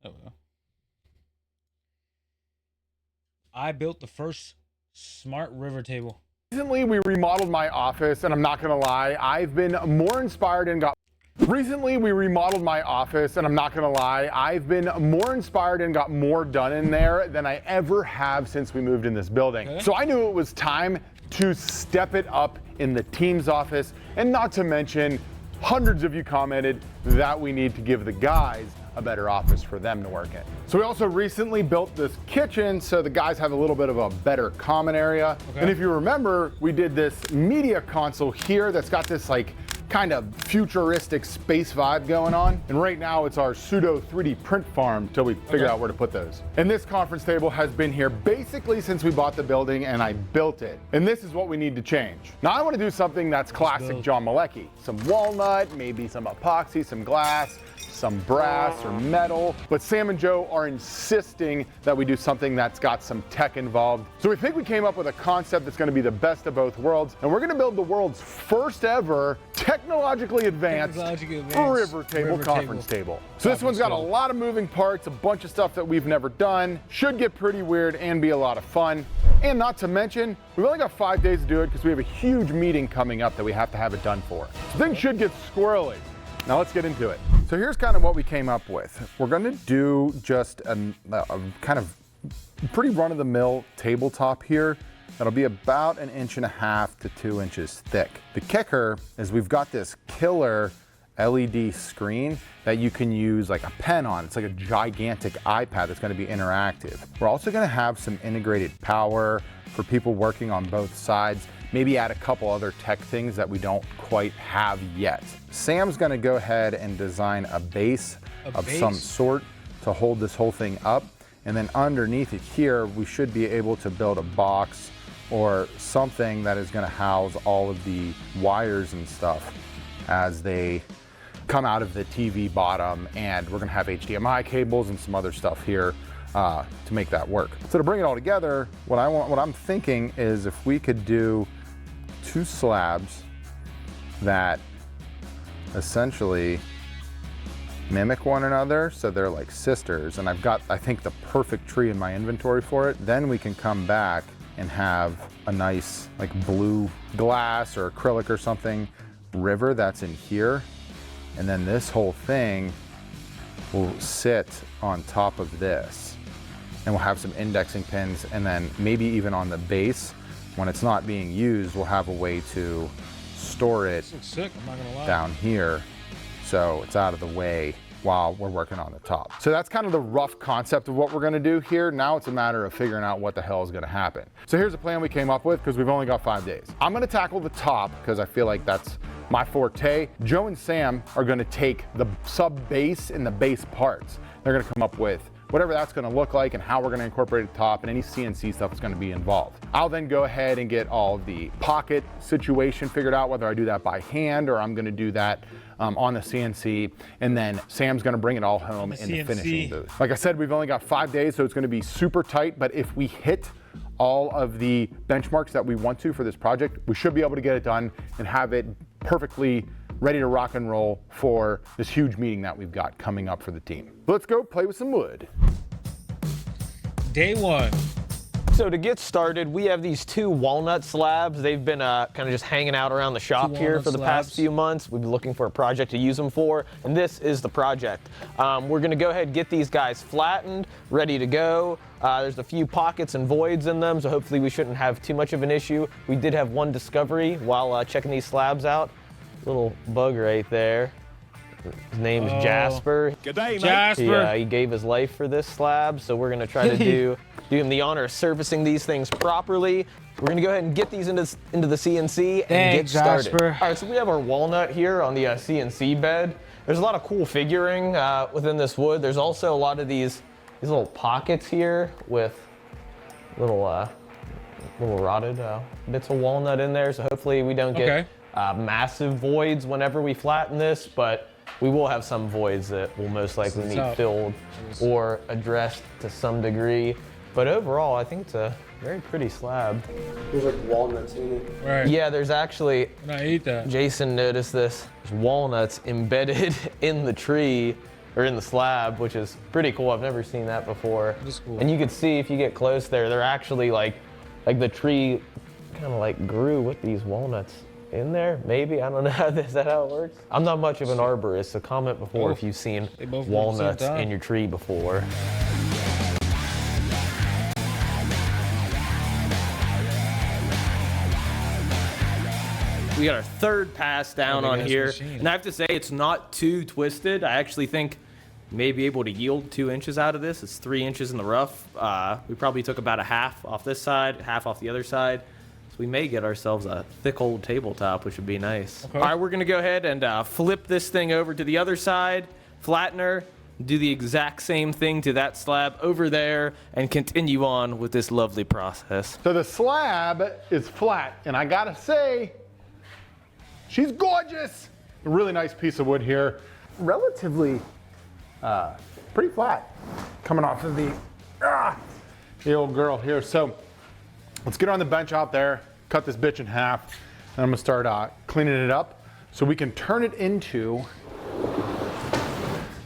There we go. I built the first smart river table. Recently, we remodeled my office, and I'm not gonna lie, I've been more inspired and got more done in there than I ever have since we moved in this building. Okay. So I knew it was time to step it up in the team's office, and not to mention, hundreds of you commented that we need to give the guys a better office for them to work in. So we also recently built this kitchen so the guys have a little bit of a better common area. Okay. And if you remember, we did this media console here that's got this like kind of futuristic space vibe going on. And right now it's our pseudo 3D print farm till we figure out where to put those. And this conference table has been here basically since we bought the building and I built it. And this is what we need to change. Now I want to do something that's classic John Malecki. Some walnut, maybe some epoxy, some glass, some brass or metal, but Sam and Joe are insisting that we do something that's got some tech involved. So we think we came up with a concept that's gonna be the best of both worlds, and we're gonna build the world's first ever technologically advanced river table conference table. So this one's got a lot of moving parts, a bunch of stuff that we've never done, should get pretty weird and be a lot of fun. And not to mention, we've only got 5 days to do it because we have a huge meeting coming up that we have to have it done for. So things should get squirrely. Now let's get into it. So here's kind of what we came up with. We're gonna do just a kind of pretty run-of-the-mill tabletop here. That'll be about 1.5 to 2 inches thick. The kicker is we've got this killer LED screen that you can use like a pen on. It's like a gigantic iPad that's gonna be interactive. We're also gonna have some integrated power for people working on both sides. Maybe add a couple other tech things that we don't quite have yet. Sam's gonna go ahead and design a base of some sort to hold this whole thing up. And then underneath it here, we should be able to build a box or something that is gonna house all of the wires and stuff as they come out of the TV bottom. And we're gonna have HDMI cables and some other stuff here to make that work. So to bring it all together, what I'm thinking is if we could do 2 slabs that essentially mimic one another, so they're like sisters, and I've got, I think, the perfect tree in my inventory for it. Then we can come back and have a nice like blue glass or acrylic or something river that's in here, and then this whole thing will sit on top of this, and we'll have some indexing pins, and then maybe even on the base, when it's not being used, we'll have a way to store it Sick, I'm not gonna lie. down here so it's out of the way while we're working on the top. So that's kind of the rough concept of what we're gonna do here. Now it's a matter of figuring out what the hell is gonna happen. So here's a plan we came up with because we've only got 5 days. I'm gonna tackle the top because I feel like that's my forte. Joe and Sam are gonna take the sub base and the base parts. They're gonna come up with whatever that's gonna look like and how we're gonna incorporate the top and any CNC stuff that's gonna be involved. I'll then go ahead and get all of the pocket situation figured out, whether I do that by hand or I'm gonna do that on the CNC, and then Sam's gonna bring it all home in the finishing booth. Like I said, we've only got 5 days, so it's gonna be super tight, but if we hit all of the benchmarks that we want to for this project, we should be able to get it done and have it perfectly ready to rock and roll for this huge meeting that we've got coming up for the team. Let's go play with some wood. Day 1. So to get started, we have these 2 walnut slabs. They've been kind of just hanging out around the shop here for the past few months. We've been looking for a project to use them for, and this is the project. We're gonna go ahead and get these guys flattened, ready to go. There's a few pockets and voids in them, so hopefully we shouldn't have too much of an issue. We did have one discovery while checking these slabs out. Little bug right there. His name is Jasper. Good day, mate. Jasper. He gave his life for this slab, so we're gonna try to do him the honor of servicing these things properly. We're gonna go ahead and get these into the CNC and get started. Jasper. All right, so we have our walnut here on the CNC bed. There's a lot of cool figuring within this wood. There's also a lot of these little pockets here with little rotted bits of walnut in there, so hopefully we don't get massive voids whenever we flatten this, but we will have some voids that will most likely need filled or addressed to some degree. But overall, I think it's a very pretty slab. There's like walnuts in it. Right. Yeah, there's actually, I ate that. Jason noticed this, there's walnuts embedded in the tree or in the slab, which is pretty cool. I've never seen that before. That is cool. And you can see if you get close there, they're actually like the tree kind of like grew with these walnuts in there. Maybe, I don't know. Is that how it works? I'm not much of an arborist, so comment before if you've seen They both grew at the same walnuts time. in your tree before. We got our third pass down Big on ass here, machine. and I have to say it's not too twisted. I actually think may be able to yield 2 inches out of this. It's 3 inches in the rough. We probably took about a half off this side, half off the other side. So we may get ourselves a thick old tabletop, which would be nice. Okay. All right, we're gonna go ahead and flip this thing over to the other side, flattener, do the exact same thing to that slab over there, and continue on with this lovely process. So the slab is flat, and I gotta say, she's gorgeous. A really nice piece of wood here. Relatively pretty flat coming off of the old girl here. So let's get on the bench out there, cut this bitch in half, and I'm gonna start cleaning it up so we can turn it into,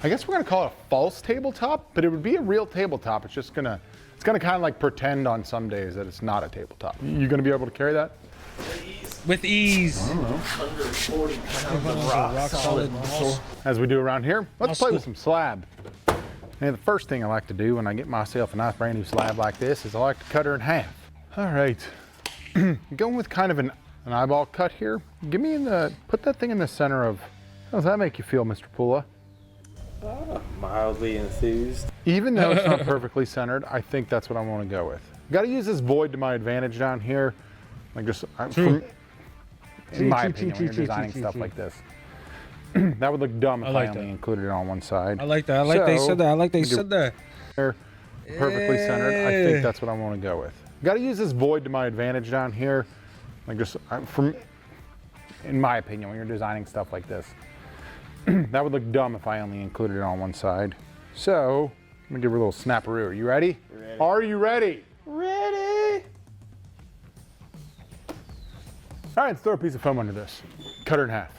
I guess we're gonna call it a false tabletop, but it would be a real tabletop. It's gonna kind of like pretend on some days that it's not a tabletop. You gonna be able to carry that? With ease. Under 40 pounds of Rock solid balls. As we do around here, let's Oh, play with cool. some slab. And the first thing I like to do when I get myself a nice brand new slab like this is I like to cut her in half. All right, going with kind of an eyeball cut here. Give me put that thing in the center of, how does that make you feel, Mr. Pula? Mildly enthused. Even though it's not perfectly centered, I think that's what I want to go with. Got to use this void to my advantage down here. Like just, in my opinion, when you're designing stuff like this. That would look dumb if I like only that. included it on one side. I like that. I like they So, said that. I like they we do- said that. They're perfectly centered. I think that's what I want to go with. Got to use this void to my advantage down here. Like just, in my opinion, when you're designing stuff like this. That would look dumb if I only included it on one side. So, I'm gonna give her a little snapperoo. Are you ready? Ready. Are you ready? Ready? All right, let's throw a piece of foam under this. Cut her in half.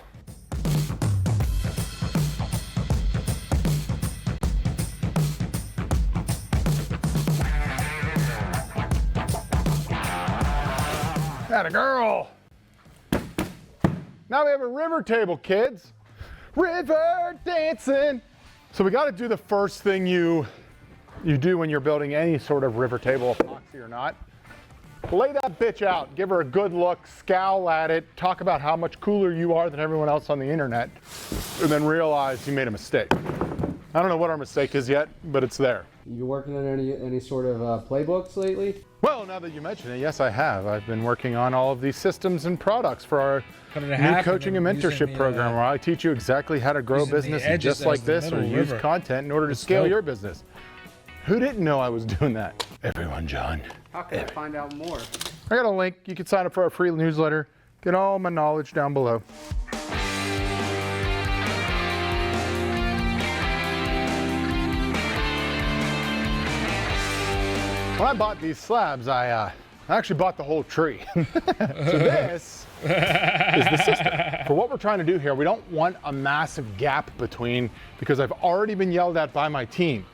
Atta girl. Now we have a river table, kids. River dancing. So we got to do the first thing you do when you're building any sort of river table, epoxy or not. Lay that bitch out, give her a good look, scowl at it, talk about how much cooler you are than everyone else on the internet, and then realize you made a mistake. I don't know what our mistake is yet, but it's there. You working on any sort of playbooks lately? Well, now that you mention it, yes, I have. I've been working on all of these systems and products for our Cut it in new half coaching and and then mentorship using the, program where I teach you exactly how to grow a using the business edges just as like the this or middle use river. content in order to That's scale dope. your business. Who didn't know I was doing that? Everyone, John. How can I find out more? I got a link. You can sign up for our free newsletter. Get all my knowledge down below. When I bought these slabs, I actually bought the whole tree. So this is the system. For what we're trying to do here, we don't want a massive gap between, because I've already been yelled at by my team,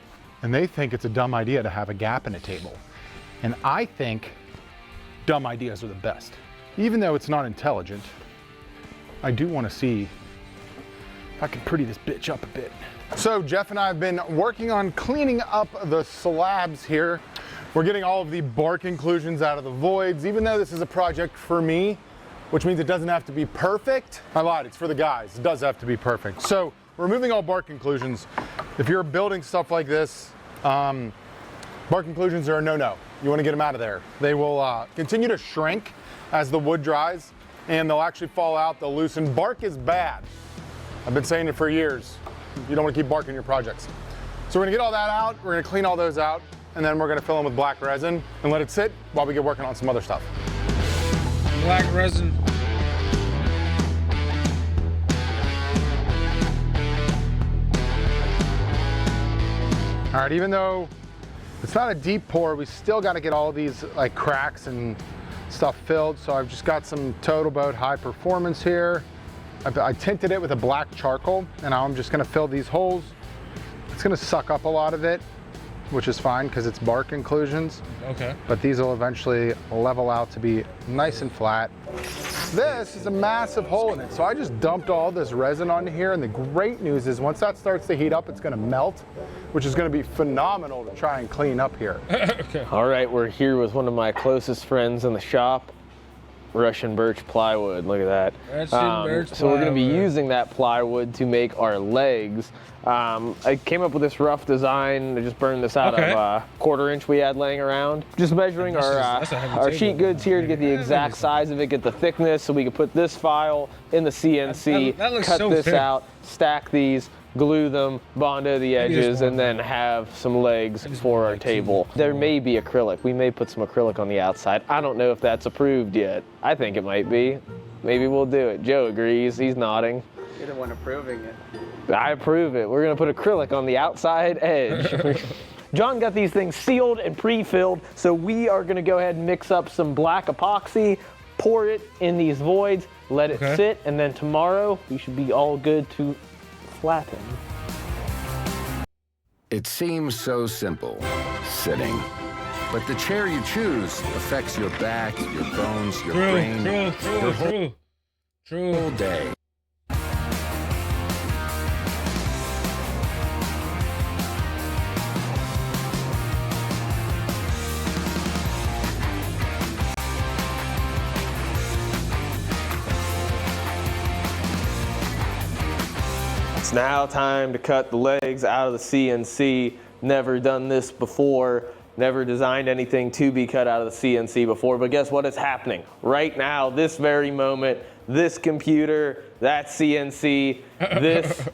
and they think it's a dumb idea to have a gap in a table. And I think dumb ideas are the best. Even though it's not intelligent, I do want to see if I can pretty this bitch up a bit. So Jeff and I have been working on cleaning up the slabs here. We're getting all of the bark inclusions out of the voids, even though this is a project for me, which means it doesn't have to be perfect. I lied, it's for the guys. It does have to be perfect. So we're removing all bark inclusions. If you're building stuff like this, bark inclusions are a no-no. You want to get them out of there. They will continue to shrink as the wood dries, and they'll actually fall out, they'll loosen. Bark is bad. I've been saying it for years. You don't want to keep bark in your projects. So we're gonna get all that out, we're gonna clean all those out, and then we're gonna fill them with black resin and let it sit while we get working on some other stuff. Black resin. All right, even though it's not a deep pour, we still got to get all these like cracks and stuff filled. So I've just got some Total Boat High Performance here. I tinted it with a black charcoal, and now I'm just gonna fill these holes It's gonna suck up a lot of it, which is fine because it's bark inclusions. Okay. But these will eventually level out to be nice and flat. This is a massive hole in it, so I just dumped all this resin onto here, and the great news is once that starts to heat up, it's gonna melt, which is gonna be phenomenal to try and clean up here. Okay. All right, we're here with one of my closest friends in the shop, Russian birch plywood. Look at that. Russian birch So we're going to be plywood. using that plywood to make our legs. I came up with this rough design. I just burned this out Okay. of a 1/4 inch we had laying around. Just measuring That's a heavy our table. sheet goods here to get the exact size of it, get the thickness, so we can put this file in the CNC, That looks cut so this thick. out, stack these, glue them, bondo the Maybe just edges, one. and then have some legs just for want our like two. table. There may be acrylic. We may put some acrylic on the outside. I don't know if that's approved yet. I think it might be. Maybe we'll do it. Joe agrees. He's nodding. You're the one approving it. I approve it. We're gonna put acrylic on the outside edge. John got these things sealed and pre-filled, so we are gonna go ahead and mix up some black epoxy, pour it in these voids, let it Okay. sit, and then tomorrow we should be all good to flatten. It seems so simple, sitting. But the chair you choose affects your back, your bones, your brain, your whole day. It's now time to cut the legs out of the CNC. Never done this before. Never designed anything to be cut out of the CNC before, but guess what is happening? Right now, this very moment, this computer, that CNC, this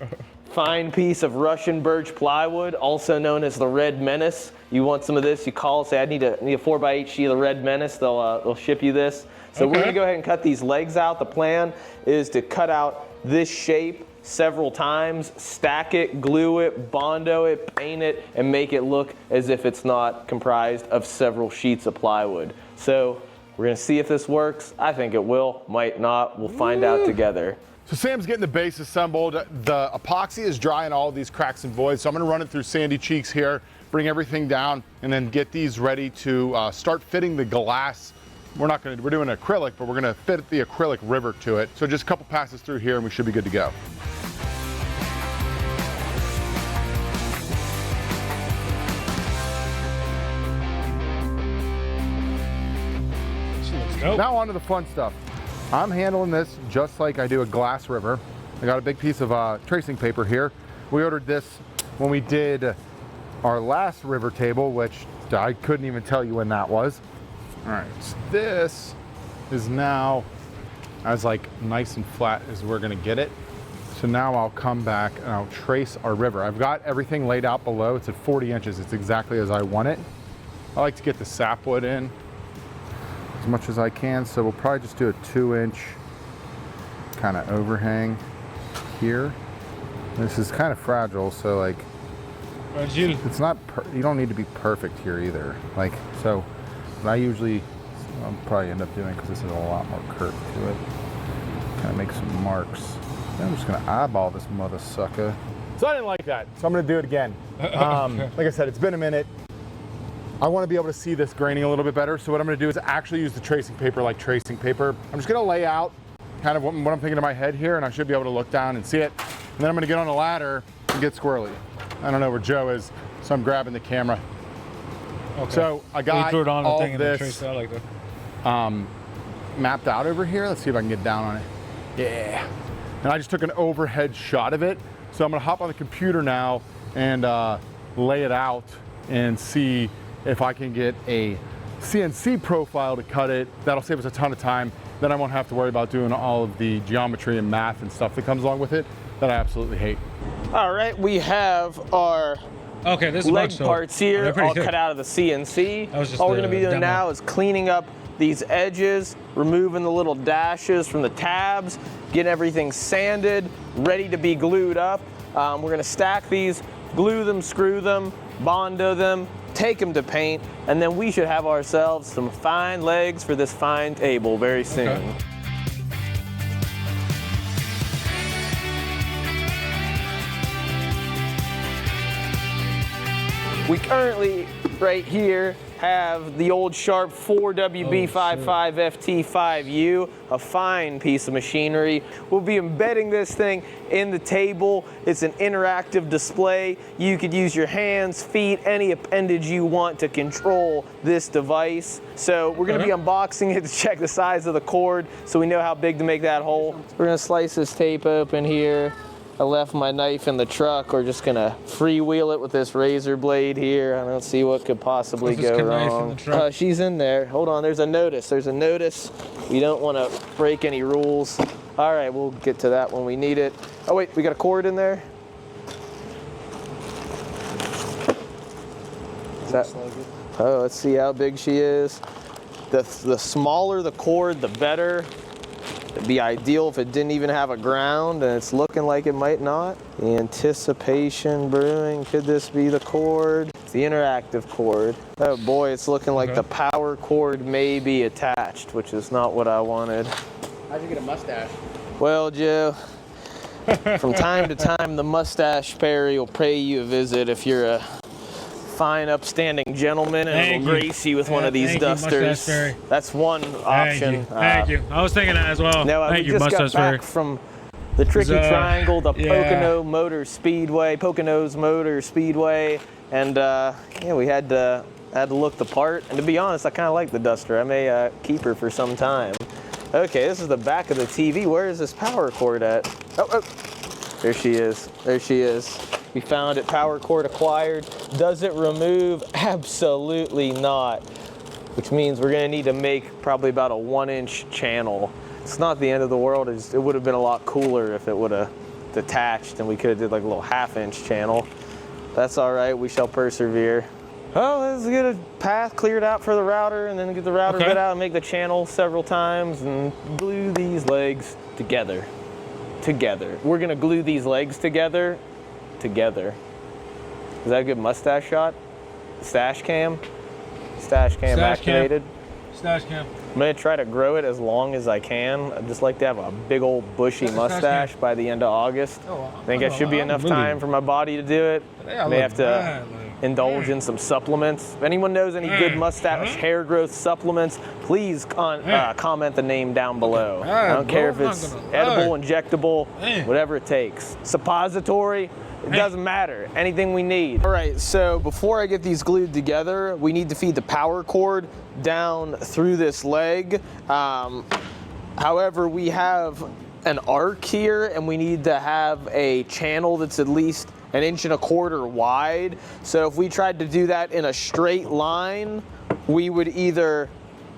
fine piece of Russian birch plywood, also known as the Red Menace. You want some of this, you call, say I need a 4x8 sheet of the Red Menace, they'll ship you this. So we're Okay. gonna go ahead and cut these legs out. The plan is to cut out this shape several times, stack it, glue it, bondo it, paint it, and make it look as if it's not comprised of several sheets of plywood. So we're gonna see if this works. I think it will, might not. We'll find out together. So Sam's getting the base assembled. The epoxy is dry in all of these cracks and voids. So I'm gonna run it through Sandy Cheeks here, bring everything down, and then get these ready to start fitting the glass. We're doing acrylic, but we're gonna fit the acrylic river to it. So just a couple passes through here and we should be good to go. Nope. Now on to the fun stuff. I'm handling this just like I do a glass river. I got a big piece of tracing paper here. We ordered this when we did our last river table, which I couldn't even tell you when that was. All right, so this is now as like nice and flat as we're gonna get it. So now I'll come back and I'll trace our river. I've got everything laid out below. It's at 40 inches. It's exactly as I want it. I like to get the sapwood in as much as I can, so we'll probably just do a 2-inch kind of overhang here. This is kind of fragile, so like Fragile. it's not you don't need to be perfect here either. Like, so what I usually I'll probably end up doing, because this is a lot more curved to it, kind of make some marks. Then I'm just gonna eyeball this mother sucker. So I didn't like that, so I'm gonna do it again. Like I said, it's been a minute. I want to be able to see this graining a little bit better. So what I'm going to do is actually use the tracing paper like tracing paper. I'm just going to lay out kind of what I'm thinking in my head here, and I should be able to look down and see it. And then I'm going to get on a ladder and get squirrely. I don't know where Joe is, so I'm grabbing the camera. Okay. So I got you threw it on the all thing and then this traced it out like that. mapped out over here. Let's see if I can get down on it. Yeah. And I just took an overhead shot of it. So I'm going to hop on the computer now and lay it out and see if I can get a CNC profile to cut it. That'll save us a ton of time. Then I won't have to worry about doing all of the geometry and math and stuff that comes along with it that I absolutely hate. All right, we have our Okay, this is leg so parts here, they're pretty all thick. cut out of the CNC. That was just All we're the gonna be doing demo. now is cleaning up these edges, removing the little dashes from the tabs, getting everything sanded, ready to be glued up. We're gonna stack these, glue them, screw them, bondo them, take them to paint, and then we should have ourselves some fine legs for this fine table very soon. Okay. We currently, right here, have the old Sharp 4WB55FT5U, a fine piece of machinery. We'll be embedding this thing in the table. It's an interactive display. You could use your hands, feet, any appendage you want to control this device. So we're gonna be unboxing it to check the size of the cord so we know how big to make that hole. We're gonna slice this tape open here. I left my knife in the truck. We're just gonna freewheel it with this razor blade here. I don't see what could possibly go wrong. She's in there. Hold on, there's a notice. There's a notice. We don't wanna break any rules. All right, we'll get to that when we need it. Oh wait, we got a cord in there? Is that, oh, let's see how big she is. The smaller the cord, the better. It'd be ideal if it didn't even have a ground, and it's looking like it might not. The Anticipation Brewing, could this be the cord? It's the interactive cord. Oh boy, it's looking like the power cord may be attached, which is not what I wanted. How'd you get a mustache? Well, Joe, from time to time, the mustache fairy will pay you a visit if you're a fine, upstanding gentleman, and will grace you with one of these dusters. That's one option. Thank you. I was thinking that as well. No, Thank we you, just got back from the Tricky Triangle, the Pocono Motor Speedway, Poconos Motor Speedway, and yeah, we had to look the part. And to be honest, I kind of like the duster. I may keep her for some time. Okay, this is the back of the TV. Where is this power cord at? Oh, there she is. There she is. We found it, power cord acquired. Does it remove? Absolutely not. Which means we're gonna need to make probably about a 1-inch channel. It's not the end of the world. It would have been a lot cooler if it would have detached and we could have did like a little 1/2-inch channel. That's all right, we shall persevere. Oh, let's get a path cleared out for the router and then get the router bit out and make the channel several times and glue these legs together. We're gonna glue these legs together. Is that a good mustache shot? Stash cam? Stash cam activated. Stash cam. I'm gonna try to grow it as long as I can. I'd just like to have a big old bushy mustache by the end of August. I think that should be enough time for my body to do it. May have to indulge in some supplements. If anyone knows any good mustache hair growth supplements, please comment the name down below. I don't care if it's edible, injectable, whatever it takes. Suppository, it doesn't matter. Anything we need. All right, so before I get these glued together, we need to feed the power cord down through this leg. However, we have an arc here and we need to have a channel that's at least 1.25 inches wide. So if we tried to do that in a straight line, we would either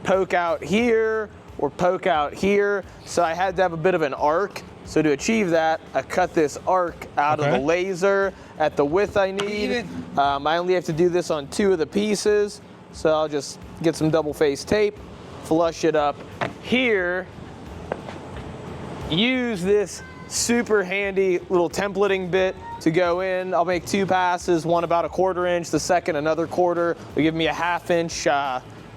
poke out here or poke out here. So I had to have a bit of an arc. So to achieve that, I cut this arc out of the laser at the width I need. I only have to do this on 2 of the pieces. So I'll just get some double-face tape, flush it up here, use this super handy little templating bit to go in. I'll make 2 passes, one about 1/4 inch, the second another 1/4. It'll give me a 1/2 inch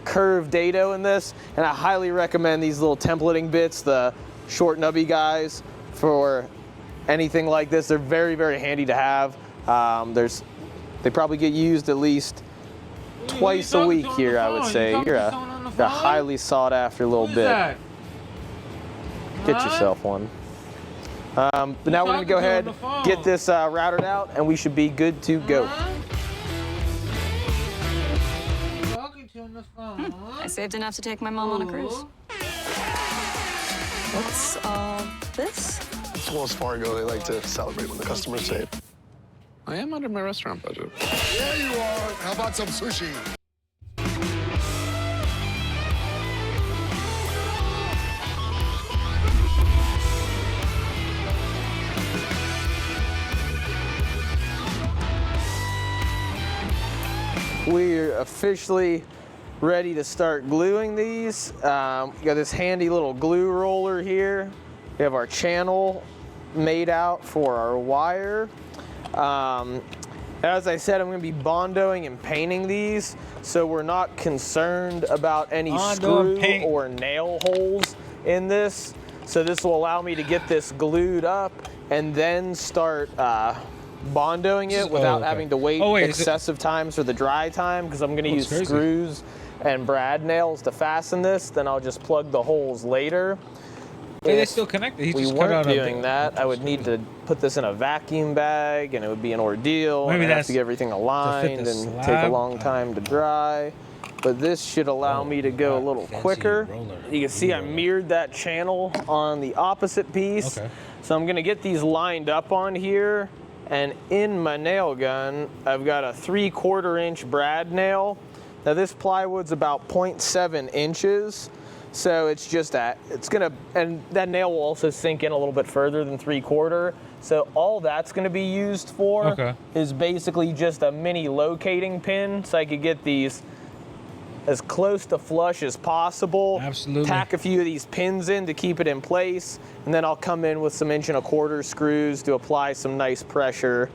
curved dado in this. And I highly recommend these little templating bits, the short nubby guys, for anything like this. They're very, very handy to have. They probably get used at least twice a week here, I would say. You're a highly sought after little bit. Get yourself one. But now we're gonna go ahead, get this routed out, and we should be good to go. I saved enough to take my mom on a cruise. What's all this? It's Wells Fargo. They like to celebrate when the customers save. I am under my restaurant budget. There you are. How about some sushi? We're officially ready to start gluing these. We got this handy little glue roller here. We have our channel made out for our wire. As I said, I'm going to be bondoing and painting these, so we're not concerned about any screw or nail holes in this. So this will allow me to get this glued up and then start bondoing it without having to wait excessive times for the dry time, because I'm going to use screws and brad nails to fasten this. Then I'll just plug the holes later. They still connected. If we weren't doing that, I would need to put this in a vacuum bag, and it would be an ordeal. Maybe I'd have to get everything aligned and take a long time to dry. But this should allow me to go a little quicker. You can see I mirrored that channel on the opposite piece. So I'm gonna get these lined up on here, and in my nail gun, I've got a 3/4 inch brad nail. Now this plywood's about 0.7 inches. So it's just that, and that nail will also sink in a little bit further than 3/4. So all that's gonna be used for is basically just a mini locating pin, so I could get these as close to flush as possible. Absolutely. Tack a few of these pins in to keep it in place, and then I'll come in with some 1¼ inch screws to apply some nice pressure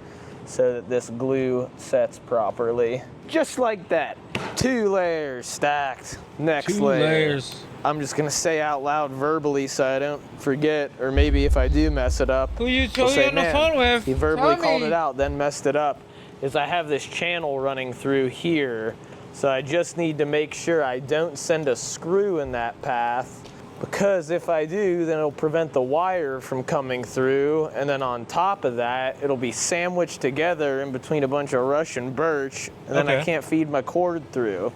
so that this glue sets properly. Just like that. 2 layers stacked. Next 2 layer. layers. I'm just gonna say out loud verbally so I don't forget, or maybe if I do mess it up, Who you I'll say, on the "Man, phone with? he verbally Tell called me." it out, then messed it up, is I have this channel running through here. So I just need to make sure I don't send a screw in that path, because if I do, then it'll prevent the wire from coming through, and then on top of that, it'll be sandwiched together in between a bunch of Russian birch, and then I can't feed my cord through.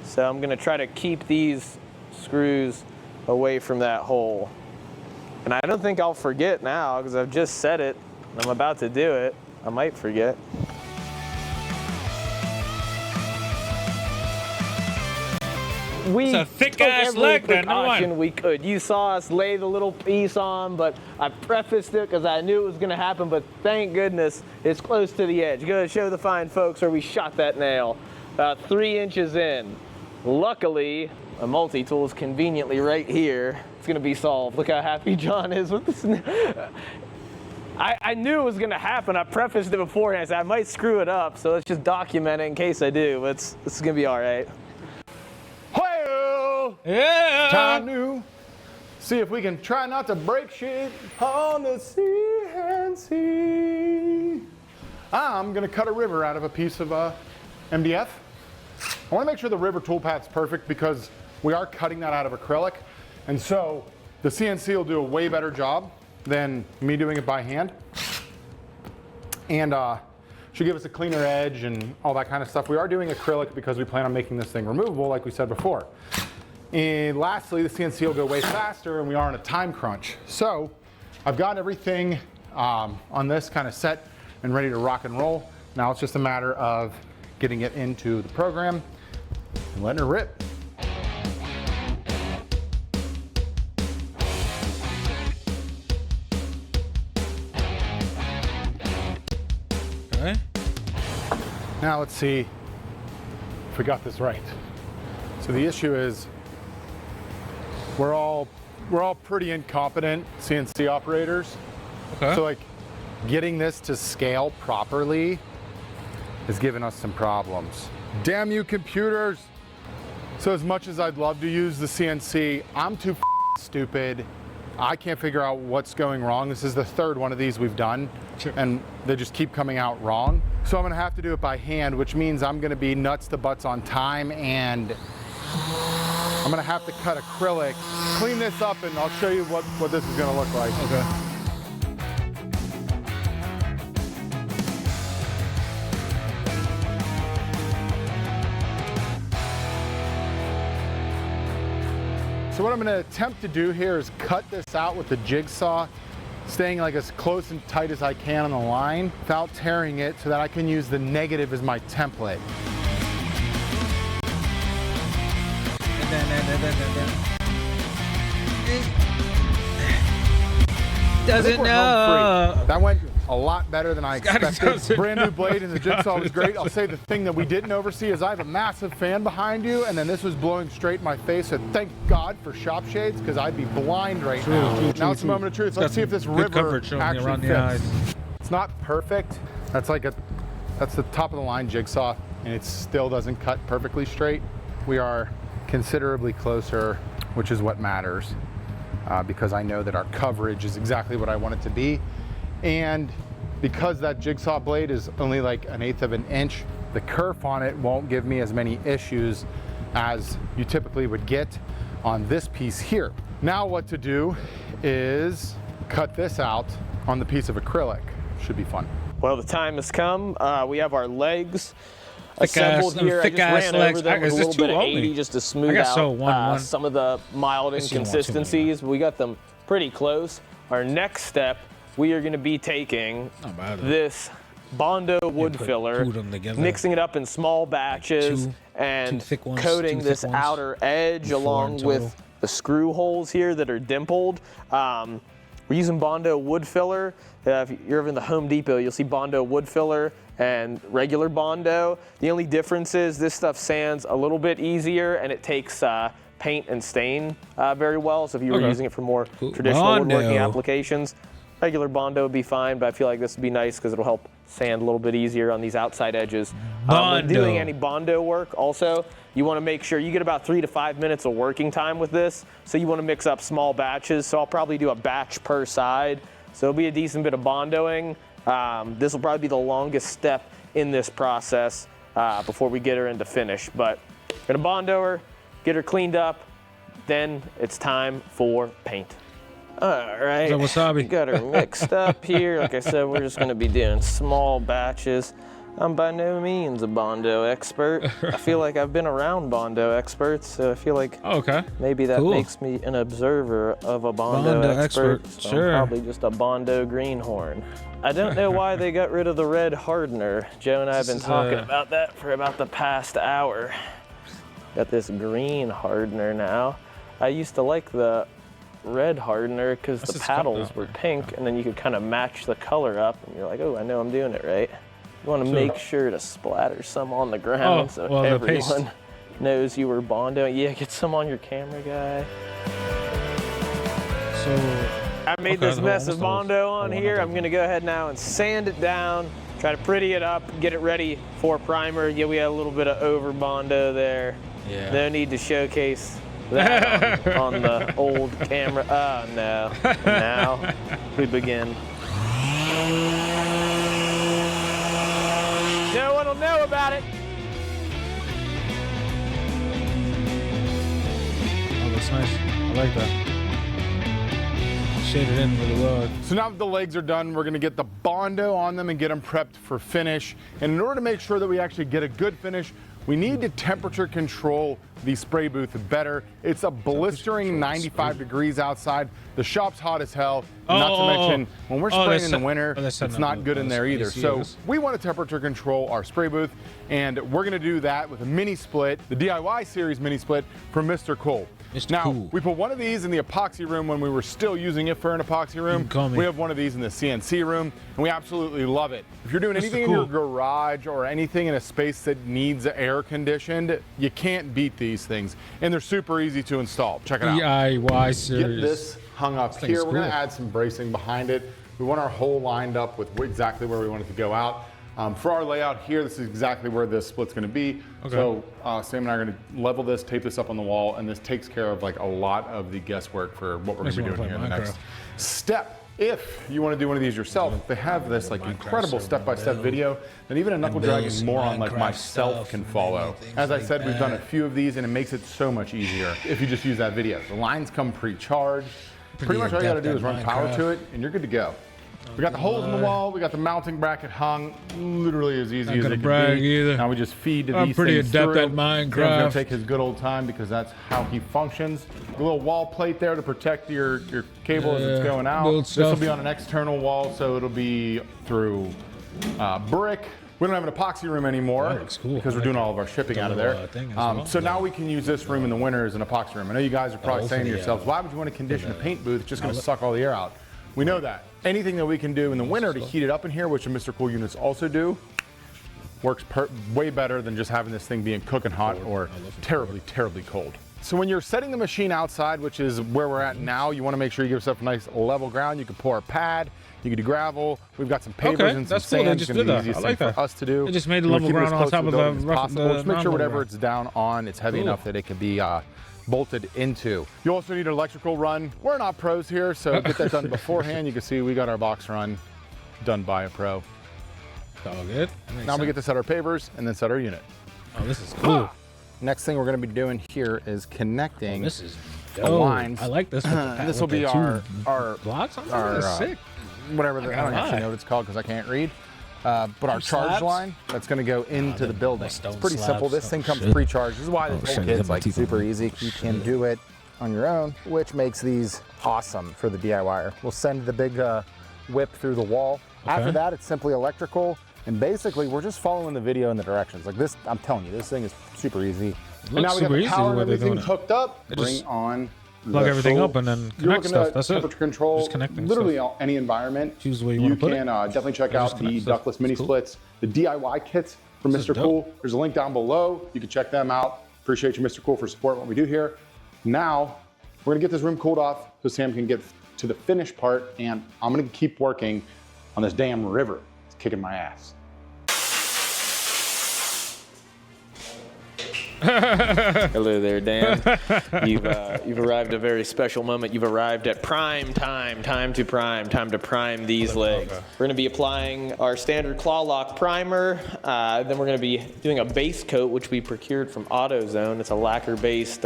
So I'm gonna try to keep these screws away from that hole. And I don't think I'll forget now, because I've just said it, and I'm about to do it. I might forget. We It's a thick took ass every leg then, no precaution one. we could. You saw us lay the little piece on, but I prefaced it because I knew it was going to happen, but thank goodness it's close to the edge. Go show the fine folks where we shot that nail. About 3 inches in. Luckily, a multi-tool is conveniently right here. It's going to be solved. Look how happy John is with this. I knew it was going to happen. I prefaced it beforehand. I said I might screw it up, so let's just document it in case I do. But this is going to be all right. Yeah. Time to see if we can try not to break shit on the CNC. I'm gonna cut a river out of a piece of MDF. I wanna make sure the river toolpath's perfect because we are cutting that out of acrylic. And so the CNC will do a way better job than me doing it by hand. And should give us a cleaner edge and all that kind of stuff. We are doing acrylic because we plan on making this thing removable like we said before. And lastly, the CNC will go way faster and we are on a time crunch. So I've got everything on this kind of set and ready to rock and roll. Now it's just a matter of getting it into the program and letting it rip. Okay. Now let's see if we got this right. So the issue is we're all pretty incompetent CNC operators. Okay. So like getting this to scale properly has given us some problems. Damn you computers. So as much as I'd love to use the CNC, I'm too stupid. I can't figure out what's going wrong. This is the 3rd one of these we've done, and they just keep coming out wrong. So I'm gonna have to do it by hand, which means I'm gonna be nuts to butts on time, and I'm gonna have to cut acrylic, clean this up, and I'll show you what this is gonna look like. Okay. So what I'm gonna attempt to do here is cut this out with the jigsaw, staying like as close and tight as I can on the line without tearing it so that I can use the negative as my template. Doesn't know. That went a lot better than I expected. doesn't Brand new blade and the jigsaw was great. I'll say the thing that we didn't oversee is I have a massive fan behind you, and then this was blowing straight in my face. So thank God for shop shades, because I'd be blind right now. Now it's a moment of truth. Let's see if this Good river coverage showing actually around fits. the eyes. It's not perfect. That's the top of the line jigsaw, and it still doesn't cut perfectly straight. We are considerably closer, which is what matters, because I know that our coverage is exactly what I want it to be. And because that jigsaw blade is only like 1/8 of an inch, the kerf on it won't give me as many issues as you typically would get on this piece here. Now what to do is cut this out on the piece of acrylic. Should be fun. Well, the time has come. We have our legs Thick assembled ass- here. I thick just ass ran legs. over them Is with a this little bit too of old? 80 just to smooth got out so one. some of the mild This you don't want too many, inconsistencies. We got them pretty close. Our next step, we are going to be taking Not bad, though. this Bondo wood put filler, two of them together. mixing it up in small batches, two and thick ones, coating two this thick ones, outer edge and 4 in along total. with the screw holes here that are dimpled. We're using Bondo wood filler. If you're ever in the Home Depot, you'll see Bondo wood filler and regular Bondo. The only difference is this stuff sands a little bit easier and it takes paint and stain very well. So if you were Okay. using it for more Cool. traditional woodworking Bondo. applications, regular Bondo would be fine, but I feel like this would be nice because it'll help sand a little bit easier on these outside edges. When Bondo. doing any Bondo work also, you want to make sure you get about 3 to 5 minutes of working time with this. So you want to mix up small batches. So I'll probably do a batch per side. So it'll be a decent bit of Bondoing. This will probably be the longest step in this process before we get her into finish. But we're gonna Bondo her, get her cleaned up, then it's time for paint. All right, What's up, wasabi? got her mixed up here. Like I said, we're just gonna be doing small batches. I'm by no means a Bondo expert. I feel like I've been around Bondo experts, so I feel like Oh, okay. maybe that Cool. makes me an observer of a Bondo, Bondo expert. expert, So sure. I'm probably just a Bondo greenhorn. I don't know why they got rid of the red hardener. Joe and I have been This is, talking about that for about the past hour. Got this green hardener now. I used to like the red hardener because What's the this called paddles now? were pink and then you could kind of match the color up and you're like, oh, I know I'm doing it right. You want to make sure to splatter some on the ground Oh, so well, the paste. everyone knows you were Bondoing. Yeah, get some on your camera, guy. So I made Okay, this the mess of almost Bondo almost- on oh, here. not I'm gonna go ahead now and sand it down, try to pretty it up, get it ready for primer. Yeah, we had a little bit of over Bondo there. Yeah. No need to showcase that on the old camera. Oh no. Now we begin. No one will know about it. Oh, that's nice. I like that. Shaded in really well. So now that the legs are done, we're gonna get the Bondo on them and get them prepped for finish. And in order to make sure that we actually get a good finish, we need to temperature control the spray booth better. It's a blistering 95 degrees outside. The shop's hot as hell. And not to mention, when we're spraying in the winter, it's not good in there either. So we want to temperature control our spray booth, and we're gonna do that with a mini split, the DIY series mini split from Mr. Cool. Mr. Now, Cool. we put one of these in the epoxy room when we were still using it for an epoxy room. call me. We have one of these in the CNC room, and we absolutely love it. If you're doing Mr. anything in your Cool. garage or anything in a space that needs air conditioned, you can't beat these things. And they're super easy to install. Check it out. DIY Get series. this hung up thing is here. We're gonna cool. add some bracing behind it. We want our hole lined up with exactly where we want it to go out. For our layout here, this is exactly where this split's gonna be. Okay. So Sam and I are gonna level this, tape this up on the wall, and this takes care of like a lot of the guesswork for what we're Makes gonna me be doing wanna here in the play next Minecraft. step. If you wanna do one of these yourself, they have this like Minecraft incredible server step-by-step build. video that even a Knuckle Dragon builds moron like Minecraft myself stuff can and follow. things As I like said, we've done a that. few of these and it makes it so much easier if you just use that video. The lines come pre-charged. Pretty much all you gotta do is run power to it and you're good to go. We got the holes in the wall, we got the mounting bracket hung, literally as easy Not as gonna it can brag be. either. Now we just feed I'm these pretty things adept through. at Sam's gonna Minecraft. take his good old time because that's how he functions. The little wall plate there to protect your cable as it's Yeah, going out. build This will stuff. be on an external wall, so it'll be through brick. We don't have an epoxy room anymore That looks cool. because we're I doing like all of our shipping the out of little, there. thing as well. So now we can use this room in the winter as an epoxy room. I know you guys are probably Oh, saying to for the, yourselves, why would you want to condition a paint booth? It's just going to suck all the air out. We know that. Anything that we can do in the winter to heat it up in here, which the Mr. Cool units also do, works way better than just having this thing being cooking hot or terribly, terribly cold. So when you're setting the machine outside, which is where we're at now, you want to make sure you give yourself a nice level ground. You can pour a pad, you can do gravel. We've got some pavers Okay, and some that's cool. They sand. just It's going to did be the that. easiest I like thing for that. us to do. They just made the We level keep it as ground on close to top of building the as rough- possible. the Just make sure non-level whatever ground. it's down on, it's heavy Cool. enough that it can be bolted into. You also need an electrical run. We're not pros here, so get that done beforehand. You can see we got our box run done by a pro. All good. Now we get to set our pavers and then set our unit. Oh, this is cool. Next thing we're going to be doing here is connecting This is the dope. lines. I like this. With the, This will be our blocks. On our, this is sick. whatever the, I don't lie. actually know what it's called because I can't read. But our charge slabs? line that's going to go into the building. It's stone pretty simple. slabs. This thing comes Shit. pre-charged. This is why this whole shit, kit's hit my like teeth super on it. easy. You can do it on your own, which makes these awesome for the DIYer. We'll send the big whip through the wall. After Okay. that, it's simply electrical. And basically, we're just following the video and the directions. Like this, I'm telling you, this thing is super easy. And looks now we got super the easy power the way and they're everything doing it. hooked up. They Bring just on plug the everything full- up and then You're connect looking stuff. at That's it. temperature control. Just connecting literally stuff. any environment. Choose where you wanna put it. can definitely check Or just out the connect stuff. ductless mini It's cool. splits, the DIY kits from This is Mr. dope. Cool. There's a link down below. You can check them out. Appreciate you, Mr. Cool, for supporting what we do here. Now, we're gonna get this room cooled off so Sam can get to the finished part, and I'm gonna keep working on this damn river. It's kicking my ass. Hello there, Dan. You've arrived at a very special moment. You've arrived at prime time to prime these legs. We're going to be applying our standard claw lock primer. Then we're going to be doing a base coat, which we procured from AutoZone. It's a lacquer-based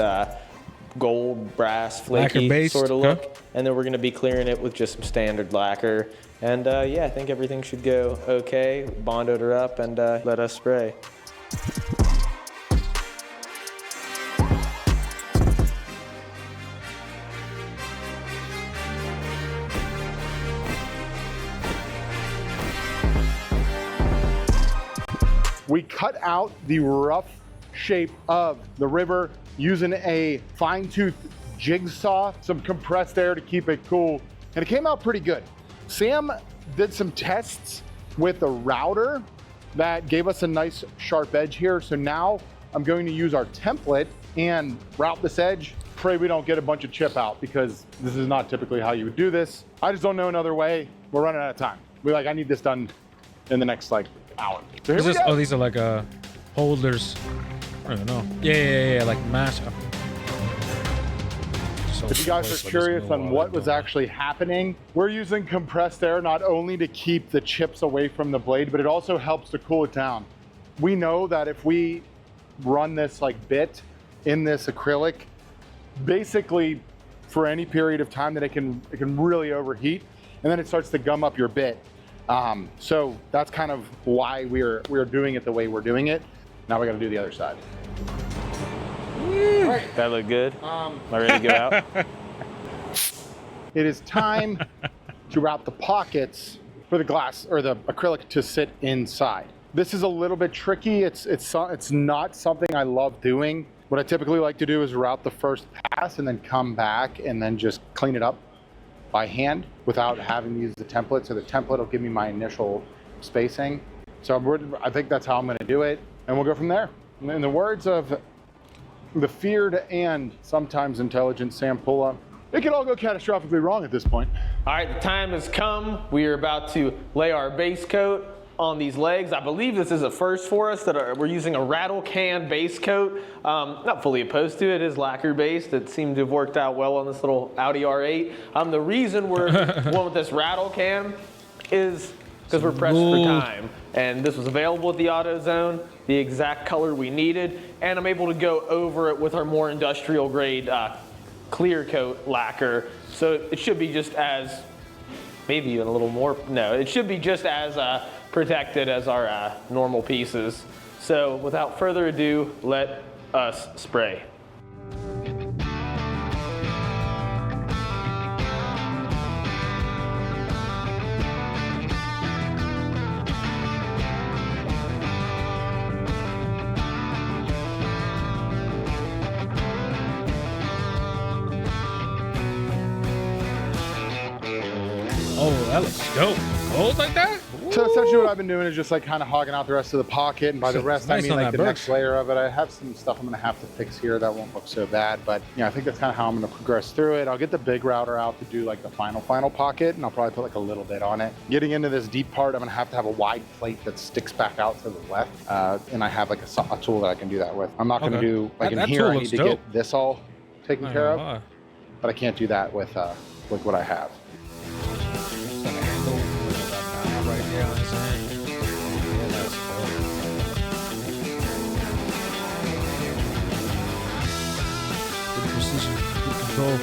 gold, brass, flaky Lacquer-based, sort of okay. look. And then we're going to be clearing it with just some standard lacquer. And yeah, I think everything should go okay. Bond odor up and let us spray. We cut out the rough shape of the river using a fine-tooth jigsaw, some compressed air to keep it cool, and it came out pretty good. Sam did some tests with the router that gave us a nice sharp edge here. So now I'm going to use our template and route this edge. Pray we don't get a bunch of chip out because this is not typically how you would do this. I just don't know another way. We're running out of time. I need this done in the next hour. So here we go. Oh, these are like holders. I don't even know. Yeah, like mash. If you guys are curious on what was actually happening, we're using compressed air not only to keep the chips away from the blade, but it also helps to cool it down. We know that if we run this bit in this acrylic, basically for any period of time that it can really overheat, and then it starts to gum up your bit. So that's kind of why we're doing it the way we're doing it. Now we got to do the other side. All right. That look good? Am I ready to go out? It is time to route the pockets for the glass or the acrylic to sit inside. This is a little bit tricky. It's not something I love doing. What I typically like to do is route the first pass and then come back and then just clean it up by hand without having to use the template. So the template will give me my initial spacing. So I think that's how I'm going to do it, and we'll go from there. In the words of the feared and sometimes intelligent Sam Pula, it could all go catastrophically wrong at this point. All right, the time has come. We are about to lay our base coat on these legs. I believe this is a first for us that we're using a rattle can base coat. Not fully opposed to it. It is lacquer based. It seemed to have worked out well on this little Audi R8. The reason we're going with this rattle can is because we're pressed for time. And this was available at the AutoZone, the exact color we needed. And I'm able to go over it with our more industrial grade clear coat lacquer. So it should be just as, maybe even a little more, no, it should be just as protected as our normal pieces. So without further ado, let us spray. Oh, that looks dope. Gold like that? So essentially what I've been doing is just kind of hogging out the rest of the pocket, and by the rest I Nice mean on that the birch. next layer of it. I have some stuff I'm gonna have to fix here that won't look so bad, but I think that's kind of how I'm gonna progress through it. I'll get the big router out to do the final pocket, and I'll probably put a little bit on it. Getting into this deep part, I'm gonna have to have a wide plate that sticks back out to the left, and I have a tool that I can do that with. I'm not gonna Okay. do in That here. tool I need looks to dope. get this all taken care of, Why? but I can't do that with what I have. on his hand. Good precision, good control.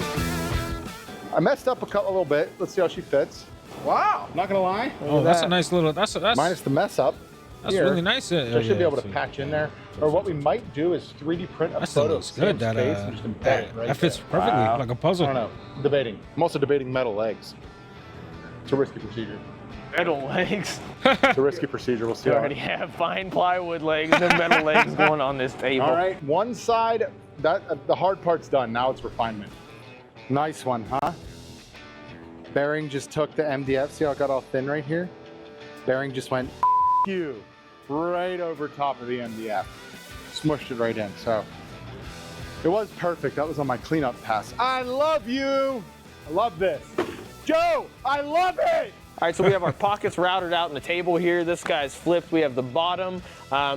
I messed up a little bit. Let's see how she fits. Wow, not gonna lie. Oh, that's a nice little. That's Minus the mess up. That's here. really nice. So I should be able to patch in there. Or what we might do is 3D print a That still photo looks of good. Sam's That face and just embed it right that fits there. perfectly like a puzzle. I don't know. Debating. I'm also debating metal legs. It's a risky procedure. Metal legs. It's a risky procedure. We'll see. We already have fine plywood legs, no metal legs going on this table. All right, one side, the hard part's done. Now it's refinement. Nice one, huh? Bearing just took the MDF. See how it got all thin right here? Bearing just went you right over top of the MDF. Smushed it right in. So it was perfect. That was on my cleanup pass. I love you. I love this. Joe, I love it. All right, so we have our pockets routed out on the table here. This guy's flipped. We have the bottom.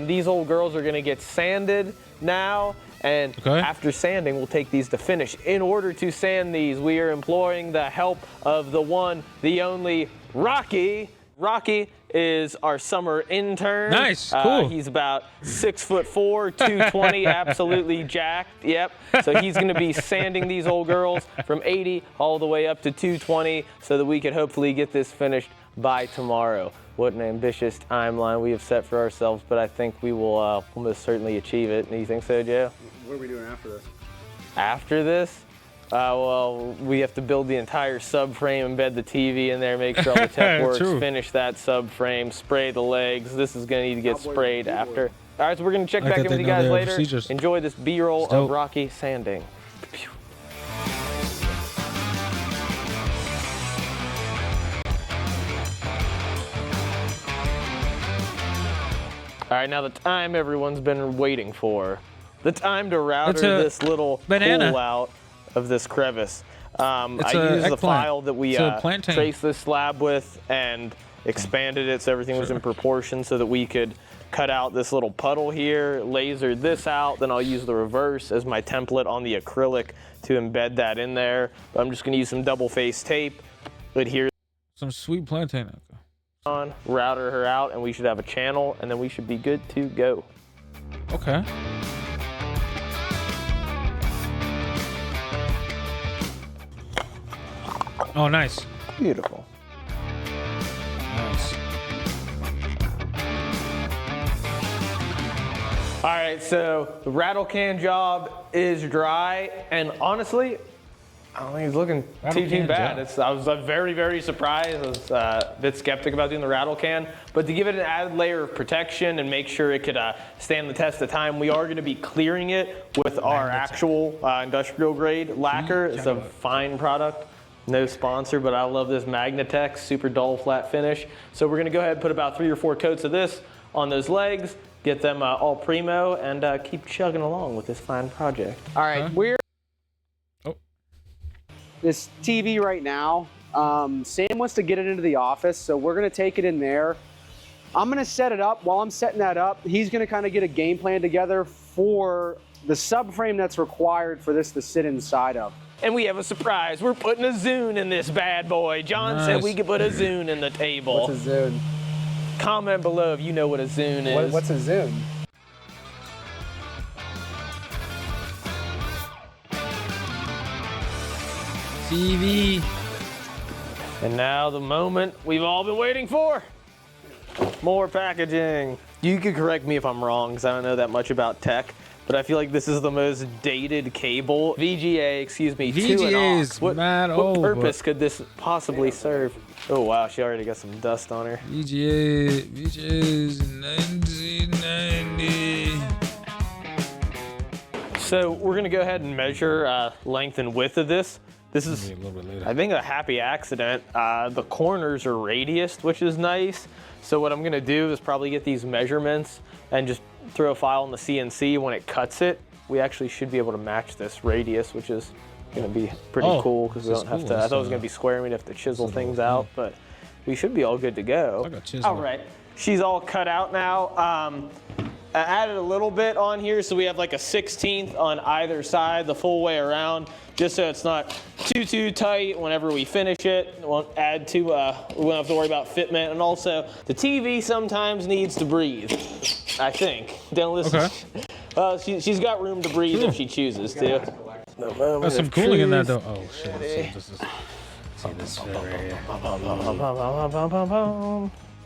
These old girls are gonna get sanded now. And after sanding, we'll take these to finish. In order to sand these, we are employing the help of the one, the only Rocky. Rocky is our summer intern. Nice, cool. He's about 6'4", 220, absolutely jacked. Yep. So he's going to be sanding these old girls from 80 all the way up to 220, so that we could hopefully get this finished by tomorrow. What an ambitious timeline we have set for ourselves, but I think we will almost certainly achieve it. Do you think so, Joe? What are we doing after this? After this? Well, we have to build the entire subframe, embed the TV in there, make sure all the tech works, finish that subframe, spray the legs. This is going to need to get sprayed after. All right, so we're going to check back in with you guys later. Enjoy this B-roll of Rocky sanding. Pew. All right, now the time everyone's been waiting for. The time to router this little hole out of this crevice. I used the file that we traced this slab with and expanded it so everything was in proportion so that we could cut out this little puddle here, laser this out, then I'll use the reverse as my template on the acrylic to embed that in there. But I'm just gonna use some double-faced tape, adhere some sweet plantain. on, router her out, and we should have a channel, and then we should be good to go. Okay. Oh, nice. Beautiful. Nice. All right, so the rattle can job is dry, and honestly, I don't think it's looking too bad. I was very, very surprised. I was a bit skeptic about doing the rattle can, but to give it an added layer of protection and make sure it could stand the test of time, we are going to be clearing it with our actual industrial grade lacquer. It's a fine product. No sponsor, but I love this Magnatex, super dull flat finish. So we're gonna go ahead and put about 3 or 4 coats of this on those legs, get them all primo, and keep chugging along with this fine project. All right, we're this TV right now. Sam wants to get it into the office, so we're gonna take it in there. I'm gonna set it up. While I'm setting that up, he's gonna kind of get a game plan together for the subframe that's required for this to sit inside of. And we have a surprise. We're putting a Zune in this bad boy. John said we could put a Zune in the table. What's a Zune? Comment below if you know what a Zune is. What's a Zune? TV. And now the moment we've all been waiting for. More packaging. You could correct me if I'm wrong, because I don't know that much about tech. But I feel like this is the most dated cable. VGA, excuse me, VGA is mad old. What purpose could this possibly serve? Oh wow, she already got some dust on her. VGA is 1990. So we're gonna go ahead and measure length and width of this. This is, I think, a happy accident. The corners are radiused, which is nice. So what I'm gonna do is probably get these measurements and just throw a file in the CNC. When it cuts it, we actually should be able to match this radius, which is gonna be pretty cool because we don't have to, I thought it was gonna be square, we'd have to chisel things out, but we should be all good to go. All right, she's all cut out now. added a little bit on here, so we have like a 1/16 on either side the full way around, just so it's not too tight whenever we finish it. It won't add to, we won't have to worry about fitment. And also, the TV sometimes needs to breathe, I think. Don't listen. Okay. She's got room to breathe if she chooses to. There's some cooling in there, though. Oh, shit. This is, see this right here.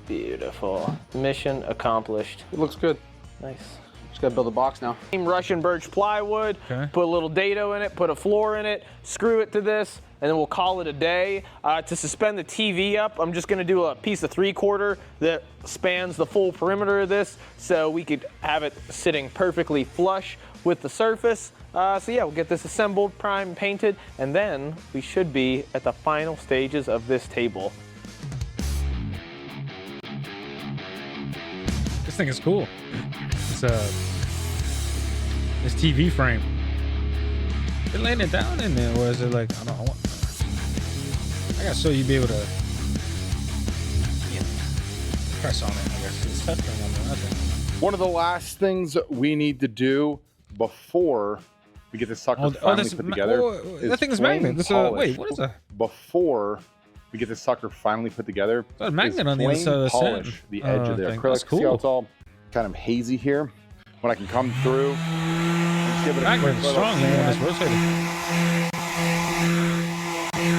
Beautiful. Mission accomplished. It looks good. Nice. Just gotta build a box now. Russian birch plywood, Okay. put a little dado in it, put a floor in it, screw it to this, and then we'll call it a day. To suspend the TV up, I'm just gonna do a piece of 3/4 that spans the full perimeter of this, so we could have it sitting perfectly flush with the surface. So yeah, we'll get this assembled, primed, painted, and then we should be at the final stages of this table. This thing is cool. It's this TV frame. They're laying it down in there, or is it like, I don't know. I gotta show you be able to, press on it. I guess it's touchscreen on there. Okay. One of the last things we need to do before we get this sucker finally put together that thing is magnet. This, wait, what is that? Before we get this sucker finally put together, There's a magnet on the other side of the polish set. the edge of the thing. acrylic. That's cool. See how it's all kind of hazy here? When I can come through and just give it a Magnet quick is little strong even when it's sand. rotated.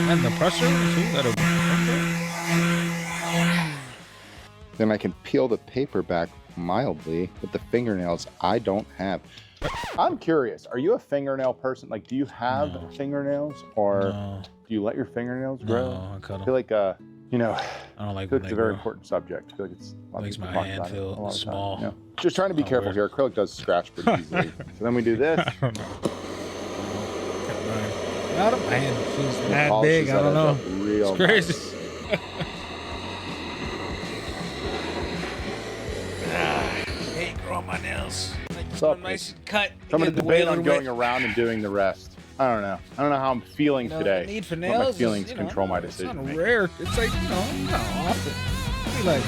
And the pressure too. That'll. Then I can peel the paper back mildly with the fingernails I don't have. I'm curious, are you a fingernail person? Like, do you have fingernails, or No. do you let your fingernails grow? No, I cut I feel like, you know, I don't like I feel when like it's they a very grow. important subject. I feel like it's a lot of Makes people my talk hand about it feel a lot of time, small. you know. Just trying to be Oh, careful weird. here. Acrylic does scratch pretty easily. So then we do this. I don't know. Not a man. She's mad Polishes big. I that don't edge know. up real It's crazy. nice. Hey, grow my nails. What's up? Nice cut. So I'm going Get to the way debate a on little going bit. around and doing the rest. I don't know. I don't know how I'm feeling No today. need for Let nails. my is, feelings you know, control my It's decision. not making. rare. It's like, not often. Maybe like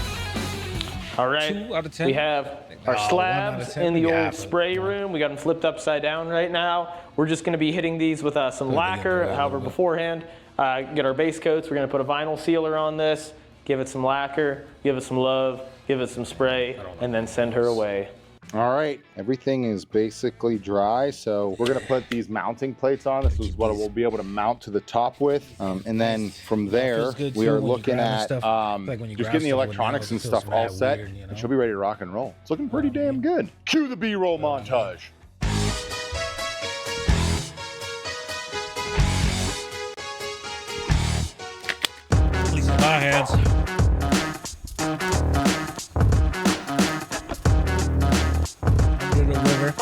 All right. 2 out of 10. We have our 1 out of slabs 10. in the Yeah, old spray room. We got them flipped upside down right now. We're just going to be hitting these with some lacquer. However, beforehand, get our base coats. We're going to put a vinyl sealer on this, give it some lacquer, give it some love, give it some spray, and then send her away. All right, everything is basically dry, so we're gonna put these mounting plates on. This is what we'll be able to mount to the top with, and then from there feels good, we too, are when you looking grab at stuff. Like when you just grab getting the stuff with electronics and nails, it feels stuff all mad set, weird, you know? and she'll be ready to rock and roll. It's looking pretty damn good. Cue the B-roll montage. Please, my hands. Under the river.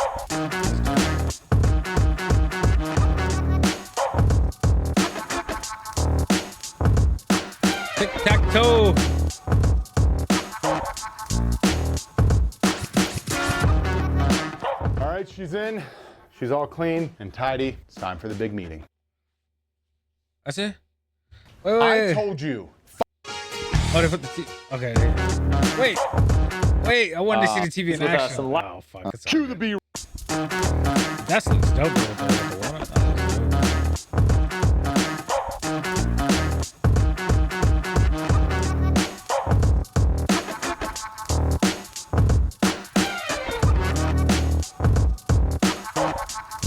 Tic-tac-toe. All right, she's in. She's all clean and tidy. It's time for the big meeting. That's it? Wait, I told you. Oh, they put the okay. Wait. Wait, I wanted to see the TV in with, action. some Oh, fuck. It's Cue the B. that looks dope, though, with the water. That looks dope.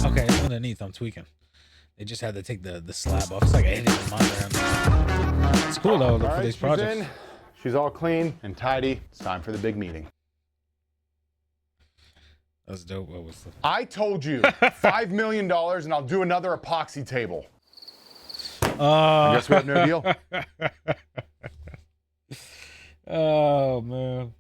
Okay, it's underneath. I'm tweaking. They just had to take the slab off. It's like anything in my It's cool though All for right, these she's projects. in. She's all clean and tidy. It's time for the big meeting. That's dope. What was the? I told you $5 million and I'll do another epoxy table. I guess we have no deal. Oh man.